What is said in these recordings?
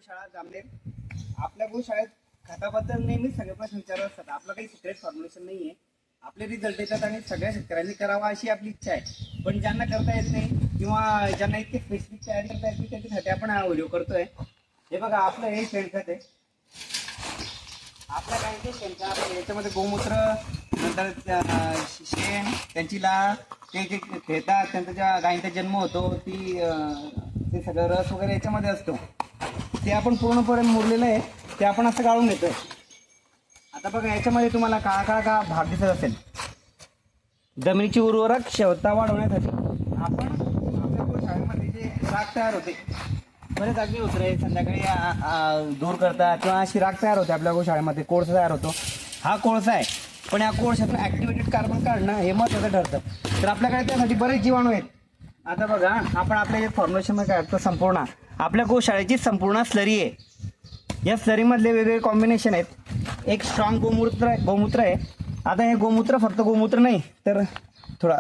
गोशाळा जामनेर. आपल्या गोशाळेत खताबद्दल नेहमीच सगळे प्रश्न विचारत असतात. आपलं काही सिक्रेट फॉर्म्युलेशन नाहीये. आपले रिझल्ट येतात आणि सगळ्या शेतकऱ्यांनी करावा अशी आपली इच्छा आहे. पण ज्यांना करता येत नाही किंवा ज्यांना इतके स्पेसिफिक तयारी करता येत नाही त्याच्यासाठी आपण हा व्हिडिओ करतोय. हे बघा, आपलं हे शेणखत आहे. आपल्या गायीचे शेणखत, याच्यामध्ये गोमूत्र, नंतर शेण, त्यांची ला, ते जे खेळतात, त्यांचा ज्या गायींचा जन्म होतो ते सगळं रस वगैरे याच्यामध्ये असतो. ते आपण पूर्णपणे मुरलेलं आहे, ते आपण असं गाळून घेतोय. आता बघा, याच्यामध्ये तुम्हाला काळा काळा का भाग दिसत असेल. जमिनीची उर्वरक क्षमता वाढवण्यासाठी आपण आपल्या गोशाळेमध्ये जे राख तयार होते, बरेच अग्नी उतरे संध्याकाळी दूर करतात किंवा अशी राख तयार होते आपल्या गोशाळेमध्ये, कोळसा तयार होतो. हा कोळसा आहे, पण या कोळशातून ॲक्टिवेटेड कार्बन काढणं हे महत्त्वाचं ठरतं. तर आपल्याकडे त्यासाठी बरेच जीवाणू आहेत. आता बघा, आपण आपल्या जे फॉर्म्युलेशनमध्ये काय संपूर्ण आपल्या गोशाळेची संपूर्ण स्लरी आहे. या स्लरीमधले वेगवेगळे कॉम्बिनेशन आहेत. एक स्ट्रॉंग गोमूत्र आहे. आता हे गोमूत्र फक्त गोमूत्र नाही, तर थोडा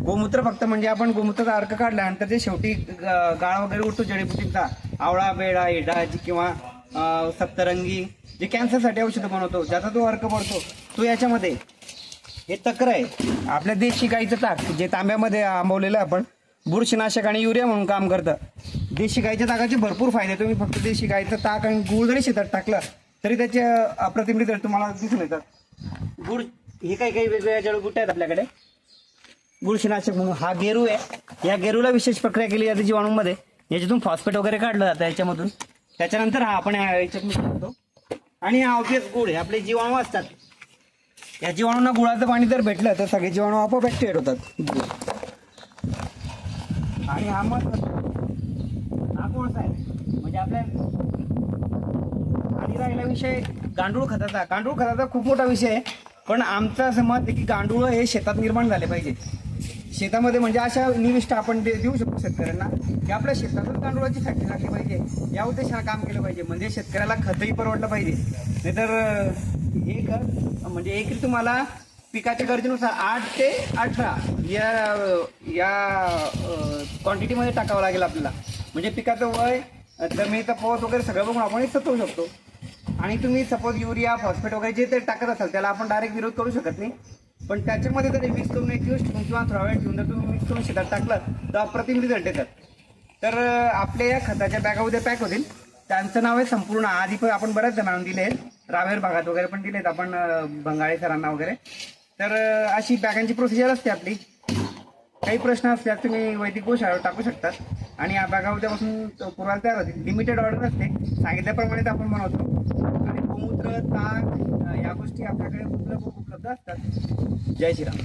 गोमूत्र फक्त म्हणजे आपण गोमूत्राचा अर्क काढल्यानंतर जे शेवटी गाळ वगैरे उठतो जडीबुटींचा, आवळा, बेडा, इडाची किंवा सप्तरंगी, जे कॅन्सरसाठी औषधं बनवतो, ज्याचा तो अर्क पडतो तो याच्यामध्ये. हे तक्र आहे आपल्या देशी गाईचं ताक, जे तांब्यामध्ये आंबवलेलं आपण बुरशीनाशक आणि युरिया म्हणून काम करतं. देशी गाईच्या ताकाचे भरपूर फायदे. तुम्ही फक्त देशी गाईचं ताक आणि गूळ जरी शेतात टाकलं तरी त्याचे अप्रतिम रिझल्ट तुम्हाला दिसून येतात. गुळ हे काही वेगवेगळ्या जडीबुट्या आहेत आपल्याकडे. बुरशीनाशक म्हणून हा गेरू आहे. या गेरूला विशेष प्रक्रिया केली जाते जीवाणूमध्ये. याच्यातून फॉस्फेट वगैरे काढलं जातं याच्यामधून. त्याच्यानंतर हा आपण याच्यात मिक्स करतो. आणि हा ऑब्वियस गुळ हे आपले जीवाणू असतात. या जीवाणूंना गुळाचं पाणी जर भेटलं तर सगळे जीवाणू आपोआप ॲक्टिव्हेट होतात. आणि हा कोळसा आहे, म्हणजे आपल्या. आणि राहिला विषय गांडूळ खताचा. गांडूळ खताचा खूप मोठा विषय आहे, पण आमचं असं मत आहे की गांडूळ हे शेतात निर्माण झाले पाहिजे. शेतामध्ये म्हणजे अशा निविष्ठा आपण देऊ शकतो शेतकऱ्यांना की आपल्या शेतातून गांडुळाची फॅक्टरी लागली पाहिजे. या उद्देशाने काम केलं पाहिजे, म्हणजे शेतकऱ्याला खतही परवडलं पाहिजे. नाहीतर हे खत म्हणजे एकरी तुम्हाला पिकाच्या गरजेनुसार 8 ते 18 या क्वांटिटीमध्ये टाकावं लागेल आपल्याला. म्हणजे पिकाचं वय, जमिनीचा पोत वगैरे सगळं बघून आपण सतवू शकतो. आणि तुम्ही सपोज युरिया, फॉस्फेट वगैरे जे ते टाकत असाल त्याला आपण डायरेक्ट विरोध करू शकत नाही. पण त्याच्यामध्ये जर मिक्स करून एक दिवस ठेवून किंवा थोडा वेळ ठेवून जर तुम्ही मिक्स करून शेतात टाकलं तर अप्रतिम रिझल्ट येतात. तर आपल्या या खताच्या बॅगा उद्या पॅक होतील. त्यांचं नाव आहे संपूर्ण. आधी पण आपण बऱ्याच जणांना दिले आहेत, रावेर भागात वगैरे पण दिलेत आपण, बंगाळे सरांना वगैरे. तर अशी बॅगांची प्रोसिजर असते आपली. काही प्रश्न असल्यास तुम्ही वैदिक गोशाळेवर टाकू शकतात आणि या बॅगा उद्यापासून पुरवायला तयार होतील. लिमिटेड ऑर्डर असते, सांगितल्याप्रमाणेच आपण बनवतो. आणि गोमूत्र, ताक या गोष्टी आपल्याकडे उपलब्ध असतात. जय श्रीराम.